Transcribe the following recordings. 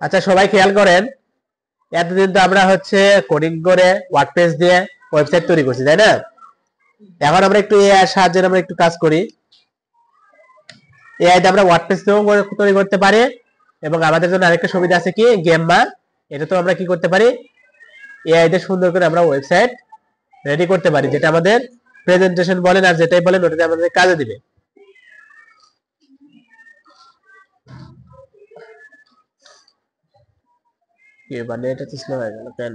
আচ্ছা সবাই খেয়াল করেন, এতদিন তো আমরা হচ্ছে কোডিং করে ওয়ার্ডপ্রেস দিয়ে ওয়েবসাইট তৈরি করছি, তাই না? এখন আমরা একটু এআই এর সাহায্যে আমরা একটু কাজ করি। এআই দিয়ে আমরা ওয়ার্ডপ্রেস দিয়েও তৈরি করতে পারি, এবং আমাদের জন্য আরেকটা সুবিধা আছে কি, গেমমা। এটা তো আমরা কি করতে পারি, এআই দিয়ে সুন্দর করে আমরা ওয়েবসাইট রেডি করতে পারি, যেটা আমাদের প্রেজেন্টেশন বলেন আর যেটাই বলেন ওটাতে আমাদের কাজে দিবে। মানে এটা তো স্লো হয়ে গেল কেন?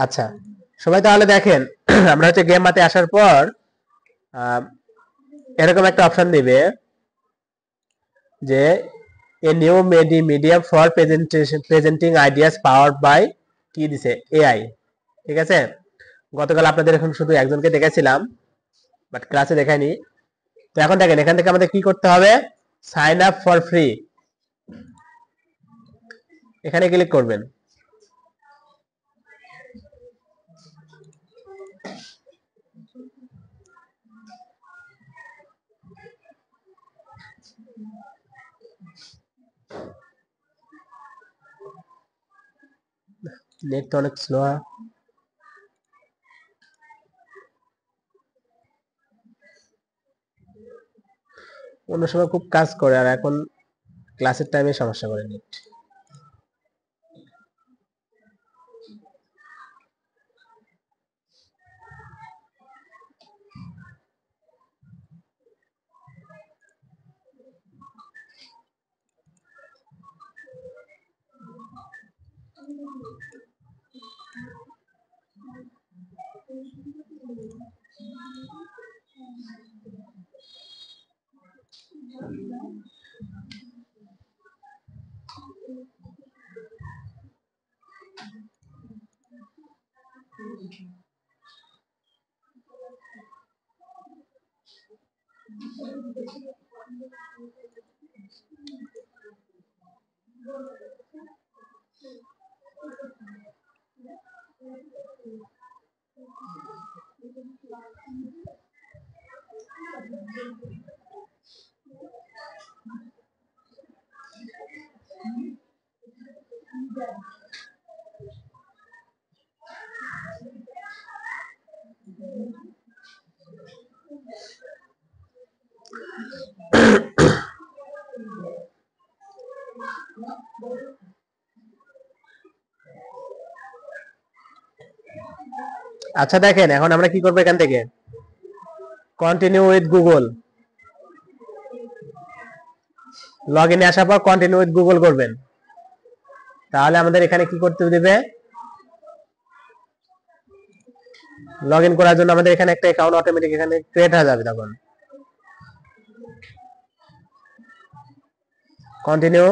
আচ্ছা সবাই তাহলে দেখেন, আমরা হচ্ছে গেম মাতে আসার পর এরকম একটা অপশন দিবে যে a new medium for presenting ideas powered by, কি দিছে, এআই। ঠিক আছে, গতকাল আপনাদের এখন শুধু একজনকে দেখাইছিলাম, বাট ক্লাসে দেখাইনি। তো এখন দেখেন এখান থেকে আমাদের কি করতে হবে, সাইন আপ ফর ফ্রি, এখানে ক্লিক করবেন। নেট তো অনেক স্লো। অন্য সময় খুব কাজ করে, আর এখন ক্লাসের টাইমে সমস্যা করে নেট। আচ্ছা দেখেন এখন আমরা কি করবো, এখান থেকে কন্টিনিউ উইথ গুগল, লগ ইনে আসার পর কন্টিনিউ উইথ গুগল করবেন। তাহলে আমাদের এখানে কি করতে দিবে, লগ ইন করার জন্য আমাদের এখানে একটা অ্যাকাউন্ট অটোমেটিক এখানে ক্রিয়েট হয়ে যাবে। তখন কন্টিনিউ,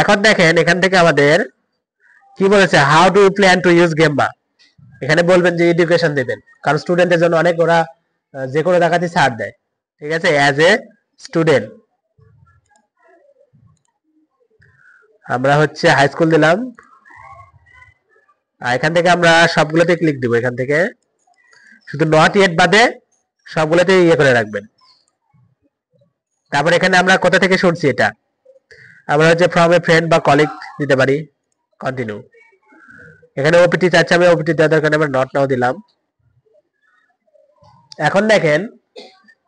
এখন দেখেন এখান থেকে আমাদের কি বলেছে, how do you plan to use গেমবা। এখানে বলবেন যে এডুকেশন দেবেন, কারণ স্টুডেন্টের জন্য অনেক ওরা যে কোনো জায়গাতে ছাড় দেয়। ঠিক আছে, অ্যাজ এ স্টুডেন্ট আমরা হচ্ছে হাই স্কুল দিলাম, আর এখান থেকে আমরা সবগুলোতে ক্লিক দিব। এখান থেকে শুধু নট ইয়েট বাদে সবগুলোতে ইয়ে করে রাখবেন। তারপর এখানে আমরা কোথা থেকে শুনছি, এটা আমরা হচ্ছে ফ্রম এ ফ্রেন্ড বা কলিগ দিতে পারি। কন্টিনিউ, এখানে ওপিটি চাচ্ছে, আমি ওপিটি দেওয়ার দরকার আমরা নট নাও দিলাম। এখন দেখেন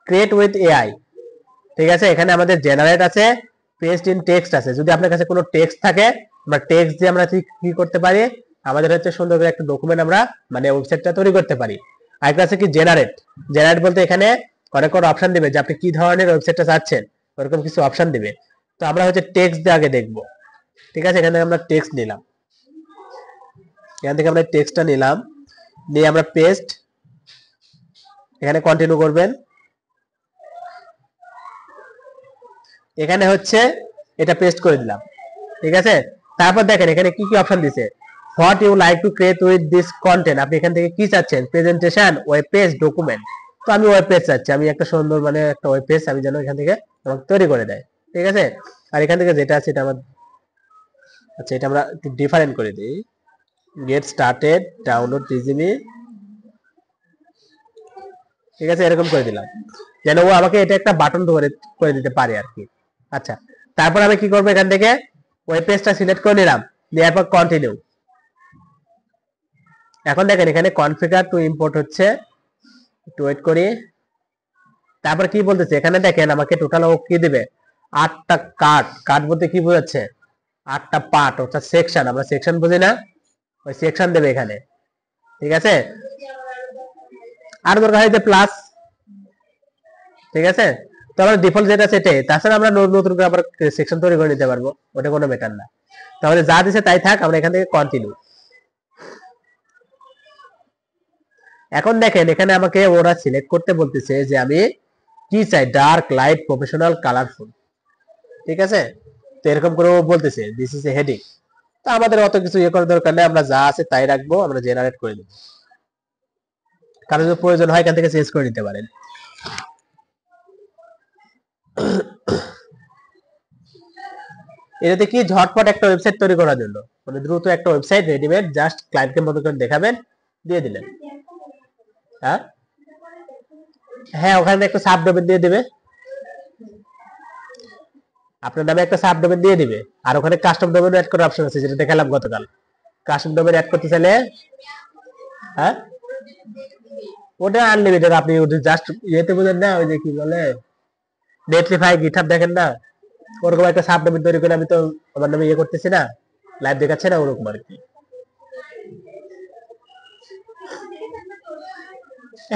ক্রিয়েট উইথ এআই। ঠিক আছে, এখানে আমাদের জেনারেট আছে, পেস্ট ইন টেক্সট আছে। যদি আপনার কাছে কোনো টেক্সট থাকে, আমরা টেক্সট দিয়ে আমরা কি করতে পারি, আমাদের হচ্ছে সুন্দর করে একটা ডকুমেন্ট আমরা মানে ওয়েবসাইটটা তৈরি করতে পারি। আরেকটা আছে কি জেনারেট। জেনারেট বলতে এখানে অনেক অপশন দিবে যে আপনি কি ধরনের ওয়েবসাইটটা চাচ্ছেন, ওরকম কিছু অপশন দিবে। তো আমরা হচ্ছে টেক্সট দিয়ে আগে দেখবো। ঠিক আছে, এখানে আমরা টেক্সট নিলাম, এখান থেকে আমরা টেক্সটটা নিলাম, নিয়ে আমরা পেস্ট, এখানে কন্টিনিউ করবেন। এখানে হচ্ছে এটা পেস্ট করে দিলাম, ঠিক আছে। তারপর দেখেন এখানে কি কি অপশন দিছে, what you like to create with this content, আপনি এখান থেকে কি চাচ্ছেন, প্রেজেন্টেশন, ওয়েব পেজ, ডকুমেন্ট। তো আমি ওয়েব পেজ চাচ্ছি, আমি একটা সুন্দর মানে একটা ওয়েব পেজ আমি যেন এখান থেকে আমাকে তৈরি করে দেয়, ঠিক আছে। আর এখান থেকে যেটা আছে এটা আমার, আচ্ছা এটা আমরা একটু ডিফারেন্ট করে দিই, গেট স্টার্টেড ডাউনলোড টিজিবি, ঠিক আছে, এরকম করে দিলাম যেন ও আমাকে এটা একটা বাটন করে দিতে পারে আর কি। আচ্ছা, তারপর আমি কি করবো, এখান থেকে ওয়েব পেজটা সিলেক্ট করে নিলাম, নেওয়ার পর কন্টিনিউ। এখন দেখেন এখানে কনফিগার টু ইম্পোর্ট হচ্ছে, একটু ওয়েট করি। তারপর কি বলতেছে এখানে দেখেন আমাকে টোটাল ও কি দিবে, 8টা কার্ড। কার্ড বলতে কি বোঝাচ্ছে, 8টা পার্ট অর্থাৎ সেকশন, আমরা সেকশন বুঝি না, ওই সেকশন দেবে এখানে, ঠিক আছে। আর দরকার হয় যে প্লাস, ঠিক আছে। তো আমরা ডিফল্ট যেটা সেটাই, তাছাড়া আমরা নতুন করে আবার সেকশন তৈরি করে নিতে পারবো, ওটা কোনো ম্যাটার না। তাহলে যা দিছে তাই থাক, আমরা এখান থেকে কন্টিনিউ। এখন দেখেন এখানে আমাকে ওরা সিলেক্ট করতে বলতেছে যে আমি কি চাই, ডার্ক, লাইট, প্রফেশনাল, কালারফুল, ঠিক আছে। তো এরকম করে ও বলতেছে দিস ইজ এ হেডিং। তো আমাদের অত কিছু ইয়ে করার দরকার নেই, আমরা যা আছে তাই রাখবো, আমরা জেনারেট করে দেবো। কারো যদি প্রয়োজন হয় এখান থেকে চেঞ্জ করে নিতে পারেন। এটাতে কি ঝটপট একটা ওয়েবসাইট তৈরি করার জন্য, মানে দ্রুত একটা ওয়েবসাইট রেডিমেড জাস্ট ক্লায়েন্টকে মতো করে দেখাবেন, দিয়ে দিলেন। হ্যাঁ হ্যাঁ, ওখানে একটা সাব ডোমেন দিয়ে দিবে, আপনার নামে একটা সাব ডোমেন দিয়ে দিবে। আর ওখানে কাস্টম ডোমেন অ্যাড করার অপশন আছে, যেটা দেখালাম গতকাল। কাস্টম ডোমেন অ্যাড করতে চাইলে, হ্যাঁ ওটা আনলিমিটেড, আপনি জাস্ট ইয়েতে বুঝেন না, ওই যে কি বলে নেটলিফাই, গিটহাব দেখেন না, ওরকম একটা সাব ডোমেন তৈরি করে আমি তো আমার নামে ইয়ে করতেছি না, লাইভ দেখাচ্ছে না, ওরকম আর কি।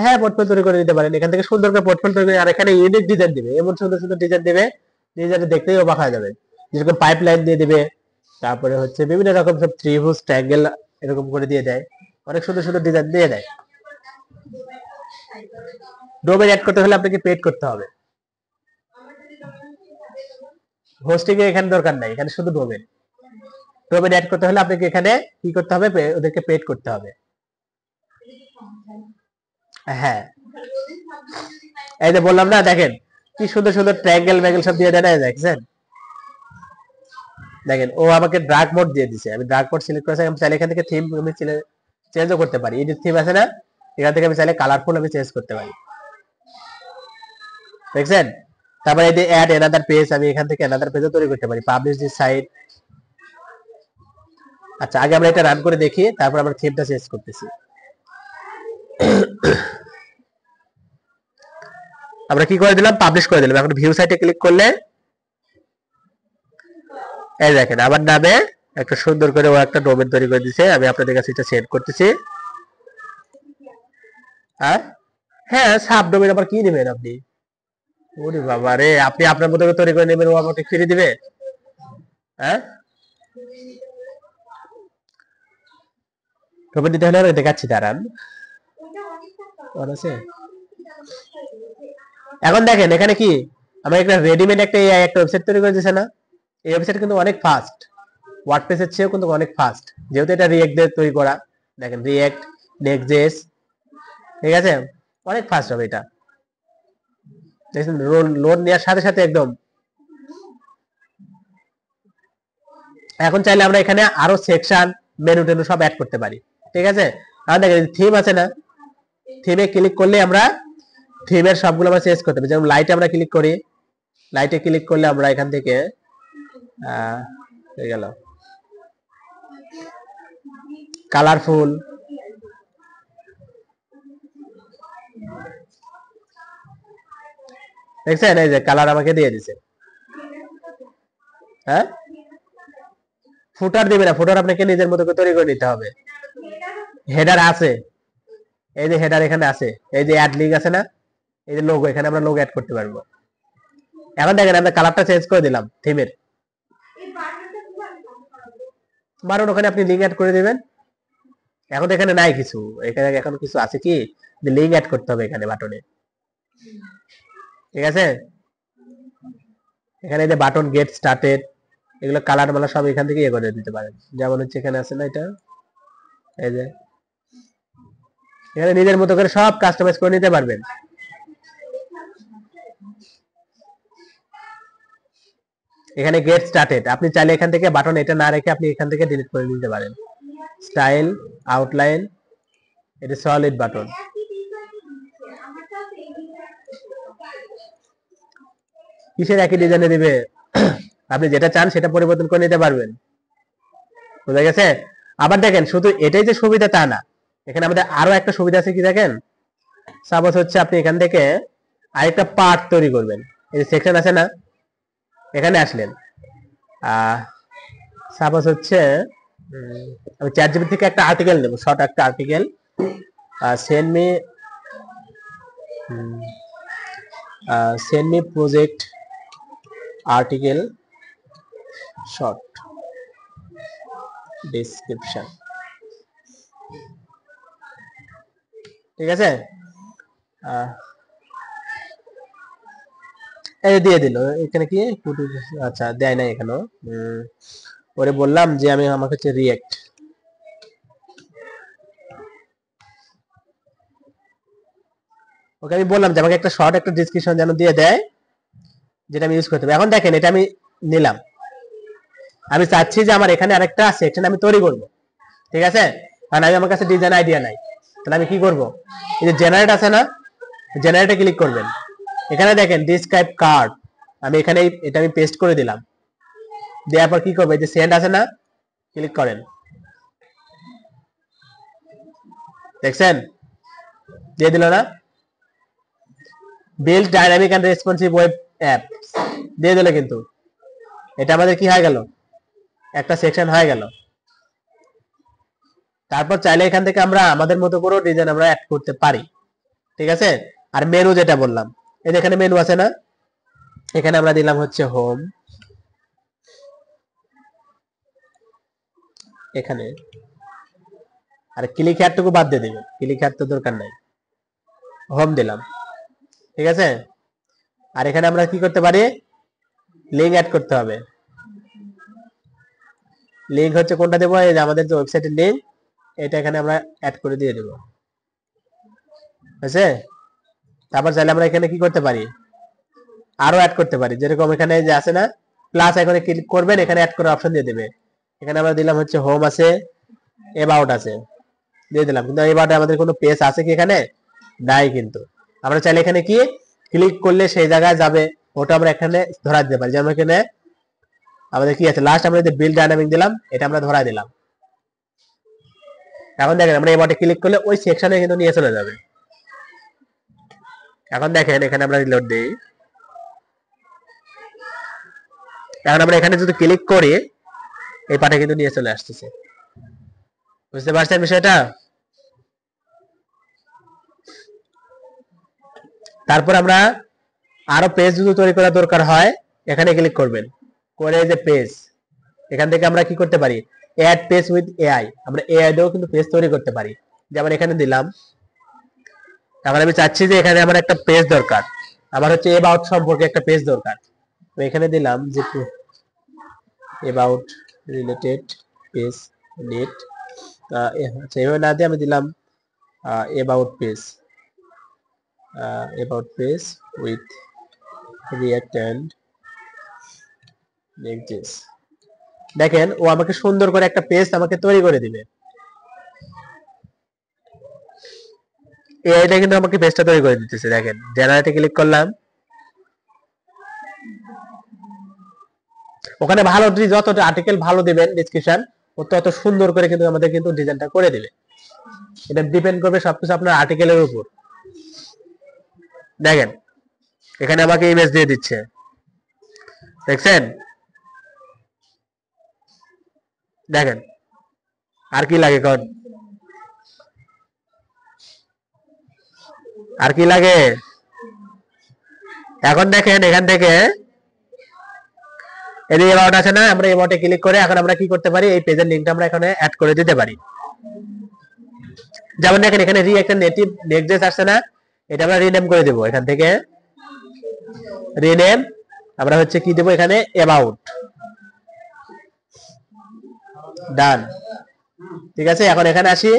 হ্যাঁ, পোর্টফোলিও তৈরি করে দিতে পারেন এখান থেকে, সুন্দর করে পোর্টফোলিও তৈরি করে। আর এখানে ইউনিক ডিজাইন দিবে, এমন সুন্দর সুন্দর ডিজাইন দিবে, ডিজাইন দেখতেই অবাক হয়ে যাবে। যেরকম পাইপলাইন দিয়ে দিবে, তারপরে হচ্ছে বিভিন্ন রকম সব ত্রিভুজ, ট্রায়াঙ্গেল এরকম করে দিয়ে দেয়, অনেক সুন্দর সুন্দর ডিজাইন দিয়ে দেয়। ডোমেন অ্যাড করতে হলে আপনাকে পেড করতে হবে, হোস্টিং এ এখানে দরকার নাই, এখানে শুধু ডোমেন। ডোমেন অ্যাড করতে হলে আপনাকে এখানে কি করতে হবে, ওদেরকে পেড করতে হবে। হ্যাঁ, এই যে বললাম না, দেখেন কি সুন্দর সুন্দর ট্রায়াঙ্গেল ম্যাঙ্গেল সব দিয়ে দেয়, দেখছেন। দেখেন ও আমাকে ড্রাগ মোড দিয়ে দিছে, আমি ড্রাগ মোড সিলেক্ট করেছি, আমি চাইলে এখান থেকে থিম আমি চেঞ্জও করতে পারি, এই যে থিম আছে না, এখান থেকে আমি চাইলে কালারফুল আমি চেঞ্জ করতে পারি, দেখছেন। তারপরে এই যে অ্যাড অ্যানাদার পেজ, আমি এখান থেকে অ্যানাদার পেজও তৈরি করতে পারি, পাবলিশ দিস সাইট। আচ্ছা, আগে আমরা এটা রান করে দেখি, তারপর আমরা থিমটা চেঞ্জ করতেছি। আমরা কি করে দিলাম, পাবলিশ করে দিলাম। এখন ভিউ সাইটে ক্লিক করলে এই দেখেন আমার নামে একটা সুন্দর করে ও একটা ডোমেন তৈরি করে দিয়েছে, আমি আপনাদের কাছে এটা সেন্ড করতেছি। হ্যাঁ হ্যাঁ, সাব ডোমেন আবার কি নেবেন আপনি, ওরে বাবা রে, আপনি আপনার মতো করে তৈরি করে নেবেন, ও আমাকে ফিরে দিবে। হ্যাঁ, ডোমেন দিতে হলে দেখাচ্ছি, দাঁড়ান। আছে, এখন দেখেন এখানে কি আমার একটা রেডিমেড একটা এআই একটা ওয়েবসাইট তৈরি করে দিয়েছে না, এই ওয়েবসাইট কিন্তু অনেক ফাস্ট, ওয়ার্ডপ্রেসের চেয়েও কিন্তু অনেক ফাস্ট, যেহেতু এটা রিয়েক্ট দিয়ে তৈরি করা। দেখেন রিয়েক্ট, নেক্সট.জেএস, ঠিক আছে, অনেক ফাস্ট হবে এটা। দেখেন লোড নেওয়ার সাথে সাথে একদম। এখন চাইলে আমরা এখানে আরো সেকশন, মেনু টেনু সব অ্যাড করতে পারি, ঠিক আছে। আর দেখেন থিম আছে না, থিমে ক্লিক করলে আমরা থিমের সবগুলো আমরা চেঞ্জ করতে পারি। যেমন লাইটে আমরা ক্লিক করি, লাইটে ক্লিক করলে আমরা এখান থেকে হয়ে গেল কালারফুল, দেখছেন এই যে কালার আমাকে দিয়ে দিছে। হ্যাঁ, ফুটার দিবে না, ফুটার আপনাকে নিজের মতো করে তৈরি করে নিতে হবে। হেডার আছে, এই যে হেডার এখানে আছে, এই যে অ্যাড লিঙ্ক আছে না, এই যে লোগো, এখানে আমরা লোগো অ্যাড করতে পারবো। এখন দেখেন আমরা কালারটা চেঞ্জ করে দিলাম থিমের, বারণ ওখানে আপনি লিঙ্ক অ্যাড করে দিবেন, এখন তো এখানে নাই কিছু, এখানে এখন কিছু আছে কি, লিঙ্ক অ্যাড করতে হবে এখানে বাটনে। ঠিক আছে, এখানে যে বাটন গেট স্টার্টেড, এগুলো কালার মালা সব এখান থেকে ইয়ে করে দিতে পারেন। যেমন হচ্ছে এখানে আছে না এটা, এই যে এখানে নিজের মতো করে সব কাস্টমাইজ করে নিতে পারবেন। এখানে গেট স্টার্টেড, আপনি চাইলে এখান থেকে বাটন এটা না রেখে আপনি এখান থেকে ডিলিট করে নিতে পারেন। স্টাইল, আউটলাইন, এটা সলিড বাটন। কিসের একই ডিজাইনে দিবে, আপনি যেটা চান সেটা পরিবর্তন করে নিতে পারবেন। বুঝা গেছে? আবার দেখেন শুধু এটাই যে সুবিধা তা না, এখানে আমাদের আরো একটা সুবিধা আছে কি দেখেন, সাপোজ হচ্ছে আপনি এখান থেকে আরেকটা পার্ট তৈরি করবেন, এই যে সেকশন আছে না, এখানে আসলেন, সাপোজ হচ্ছে আমি চ্যাট জিপিটি থেকে একটা আর্টিকেল নেব, শর্ট একটা article, send me project article short description. ঠিক আছে, এই দিয়ে দিল এখানে কি, আচ্ছা দেয় না এখানেও, ওরে বললাম যে আমি আমার কাছে রিয়েক্ট, ওকে আমি বললাম যে আমাকে একটা শর্ট একটা ডেসক্রিপশন যেন দিয়ে দেয়, যেটা আমি ইউজ করতে পারি। এখন দেখেন এটা আমি নিলাম, আমি চাচ্ছি যে আমার এখানে আরেকটা সেকশন আমি তৈরি করব। ঠিক আছে, কারণ আমি আমার কাছে ডিজাইন আইডিয়া নাই, তাহলে আমি কি করব, এই যে জেনারেট আছে না, জেনারেটে ক্লিক করবেন, এখানে দেখেন ডিসক্রাইব কার্ড, আমি এখানে এটা আমি পেস্ট করে দিলাম, দেওয়ার পর কি করবে, এই যে সেন্ড আছে না, ক্লিক করেন, দেখছেন দিয়ে দিল না, build dynamic and responsive web app দিয়ে দিল, কিন্তু এটা আমাদের কি হয়ে গেল, একটা সেকশন হয়ে গেল। তারপর চাইলে এখান থেকে আমরা আমাদের মতো করে ডিজাইন আমরা অ্যাড করতে পারি। ঠিক আছে, আর মেনু যেটা বললাম, এই যে এখানে মেনু আছে না, এখানে আমরা দিলাম হচ্ছে হোম, এখানে আর ক্লিক হেয়ারটুকু বাদ দিয়ে দিবেন, ক্লিক হেয়ার তো দরকার নাই, হোম দিলাম। ঠিক আছে, আর এখানে আমরা কি করতে পারি, লিঙ্ক অ্যাড করতে হবে। লিঙ্ক হচ্ছে কোনটা দেবো, এই যে আমাদের যে ওয়েবসাইটের লিঙ্ক, এটা এখানে আমরা অ্যাড করে দিয়ে দেবো। বুঝছে? তারপর চাইলে আমরা এখানে কি করতে পারি, আরো অ্যাড করতে পারি, যেরকম এখানে যে আছে না প্লাস আইকনে ক্লিক করবেন, এখানে অ্যাড করার অপশন দিয়ে দেবে। এখানে আমরা দিলাম হচ্ছে হোম আছে, অ্যাবাউট আছে, দিয়ে দিলাম, কিন্তু এবারে আমাদের কোনো পেজ আছে কি এখানে, নাই। কিন্তু আমরা চাইলে এখানে কি ক্লিক করলে সেই জায়গায় যাবে, ওটা আমরা এখানে ধরা দিতে পারি। যেমন এখানে আমাদের কি আছে, লাস্ট আমরা যে বিল্ড ডাইনামিক দিলাম, এটা আমরা ধরা দিলাম। এখন দেখেন আমরা এবারে ক্লিক করলে ওই সেকশনে কিন্তু নিয়ে চলে যাবে। এখন দেখেন এখানে আমরা রিলোড দিই, এখন আমরা এখানে যদি ক্লিক করি, এই পাটে কিন্তু নিয়ে চলে আসতেছে। বুঝতে পারছেন বিষয়টা? তারপর আমরা আরো পেজ যদি তৈরি করা দরকার হয়, এখানে ক্লিক করবেন, করে যে পেজ, এখান থেকে আমরা কি করতে পারি, অ্যাড পেজ উইথ এআই, আমরা এআই দিয়েও কিন্তু পেজ তৈরি করতে পারি। যেমন এখানে দিলাম, এখন আমি চাচ্ছি যে এখানে আমার একটা পেজ দরকার, আমার হচ্ছে অ্যাবাউট সম্পর্কে একটা পেজ দরকার, তো এখানে দিলাম যে অ্যাবাউট রিলেটেড পেজ নেট, আচ্ছা এভাবে না দিয়ে আমি দিলাম about page, with react and next. দেখেন ও আমাকে সুন্দর করে একটা পেজ আমাকে তৈরি করে দিবে, এটা কিন্তু আমাকে পেজটা তৈরি করে দিতেছে। দেখেন জেনারেটে ক্লিক করলাম, ওখানে ভালো যত আর্টিকেল ভালো দিবেন ডেসক্রিপশন, ও তত সুন্দর করে কিন্তু আমাদের কিন্তু ডিজাইনটা করে দিবে। এটা ডিপেন্ড করবে সবকিছু আপনার আর্টিকেলের উপর। দেখেন এখানে আমাকে ইমেজ দিয়ে দিচ্ছে, দেখছেন? দেখেন আর কি লাগে, কোন আর কি লাগে? এখন দেখেন এখান থেকে এই যে অ্যাবাউট আছে না, আমরা অ্যাবাউটে ক্লিক করে এখন আমরা কি করতে পারি, এই পেজের লিংকটা আমরা এখানে অ্যাড করে দিতে পারি। যেমন দেখেন এখানে রি একটা নেটিভ নেক্সট আসছে না, এটা আমরা রিনেম করে দেব। এখান থেকে রিনেম আমরা হচ্ছে কি দেব, এখানে অ্যাবাউট, ডান। ঠিক আছে, এখন এখানে আসি,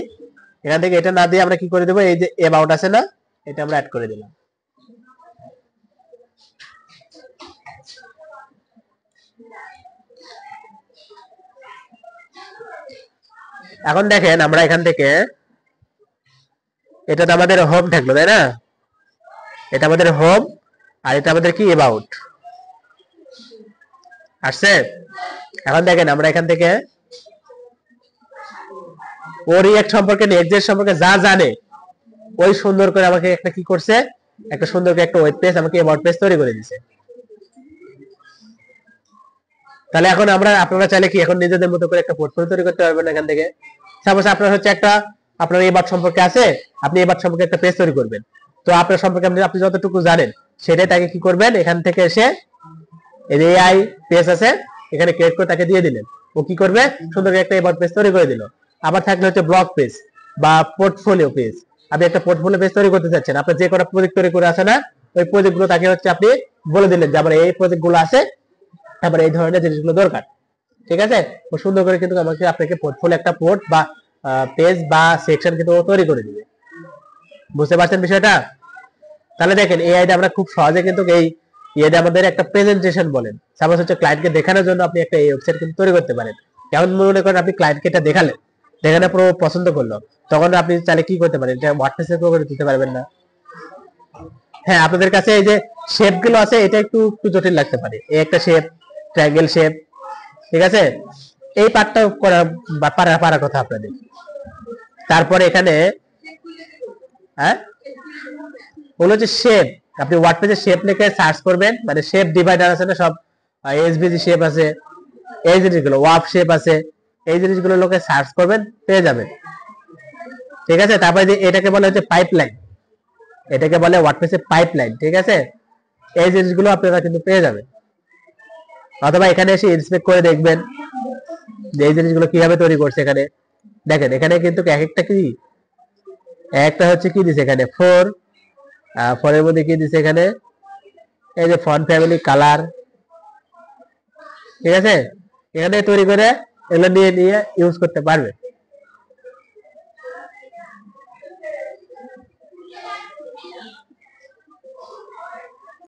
এখান থেকে এটা না দিয়ে আমরা কি করে দেব, এই যে অ্যাবাউট আছে না, এটা আমরা অ্যাড করে দিলাম। এখন দেখেন আমরা এখান থেকে, এটা তো আমাদের হোম থাকলো তাই না, এটা আমাদের হোম, আর এটা আমাদের কি অ্যাবাউট আসছে। এখন দেখেন আমরা এখান থেকে ও রিঅ্যাক্ট সম্পর্কে, নেক্সট সম্পর্কে যা জানে ওই সুন্দর করে আমাকে একটা কি করছে, একটা সুন্দর করে একটা ওয়েব পেজ আমাকে অ্যাবাউট পেজ তৈরি করে দিয়েছে। তাহলে এখন আমরা, আপনারা চাইলে কি এখন নিজেদের মতো করে একটা পোর্টফোলিও তৈরি করতে পারবেন এখান থেকে। সাপোজ আপনার হচ্ছে একটা, আপনার এবার সম্পর্কে আছে, আপনি এবার সম্পর্কে একটা পেজ তৈরি করবেন, তো আপনার সম্পর্কে আপনি যতটুকু জানেন সেটাই তাকে কি করবেন, এখান থেকে এসে এই এআই পেজ আছে এখানে ক্রিয়েট করে তাকে দিয়ে দিলেন, ও কি করবে, সুন্দর একটা এবার পেজ তৈরি করে দিল। আবার থাকলে হচ্ছে ব্লগ পেজ বা পোর্টফোলিও পেজ, আপনি একটা পোর্টফোলিও পেজ তৈরি করতে চাচ্ছেন, আপনার যে কটা প্রজেক্ট তৈরি করে আছে না, ওই প্রজেক্ট গুলো তাকে হচ্ছে আপনি বলে দিলেন যে আমার এই প্রজেক্ট গুলো আছে, তারপরে এই ধরনের জিনিসগুলো দরকার। ঠিক আছে, ও সুন্দর করে কিন্তু আমাকে আপনাকে পোর্টফোলিও একটা পোর্ট বা পেজ বা সেকশন কিন্তু ও তৈরি করে দিবে। বুঝতে পারছেন বিষয়টা? তাহলে দেখেন এই আইডিয়া আমরা খুব সহজে কিন্তু এই এটা আমাদের একটা প্রেজেন্টেশন বলেন, সাপোজ হচ্ছে ক্লায়েন্টকে দেখানোর জন্য আপনি একটা এই ওয়েবসাইট কিন্তু তৈরি করতে পারেন। কেমন মনে করেন আপনি ক্লায়েন্টকে এটা দেখালেন, দেখানো পুরো পছন্দ করলো, তখন আপনি চাইলে কি করতে পারেন, এটা ওয়ার্ডপ্রেসে করে দিতে পারবেন না? হ্যাঁ, আপনাদের কাছে এই যে শেপ গুলো আছে এটা একটু একটু জটিল লাগতে পারে, এই একটা শেপ, ট্রায়াঙ্গেল শেপ, ঠিক আছে, এই পার্টটা করা পারা কথা আপনাদের। তারপরে এখানে হ্যাঁ বলো যে শেপ, আপনি ওয়ার্ডপ্রেসে শেপ লিখে সার্চ করবেন, মানে শেপ ডিভাইডার আছে না সব, এসভিজি শেপ আছে, এই জিনিসগুলো ওয়ার্প শেপ আছে, এই জিনিসগুলো লোকে সার্চ করবেন, পেয়ে যাবেন। ঠিক আছে, তারপরে যে এটাকে বলে হচ্ছে পাইপলাইন, এটাকে বলে ওয়ার্ডপ্রেসে পাইপলাইন। ঠিক আছে, এই জিনিসগুলো আপনারা কিন্তু পেয়ে যাবেন। অথবা এখানে এসে ইন্সপেক্ট করে দেখবেন যে এই জিনিসগুলো কিভাবে তৈরি করছে। এখানে দেখেন, এখানে কিন্তু এক একটা কি, একটা হচ্ছে কি দিছে এখানে ফোরের মধ্যে কি দিছে এখানে, এই যে ফন্ট ফ্যামিলি, কালার, ঠিক আছে, এখানে তৈরি করে এগুলো নিয়ে ইউজ করতে পারবে।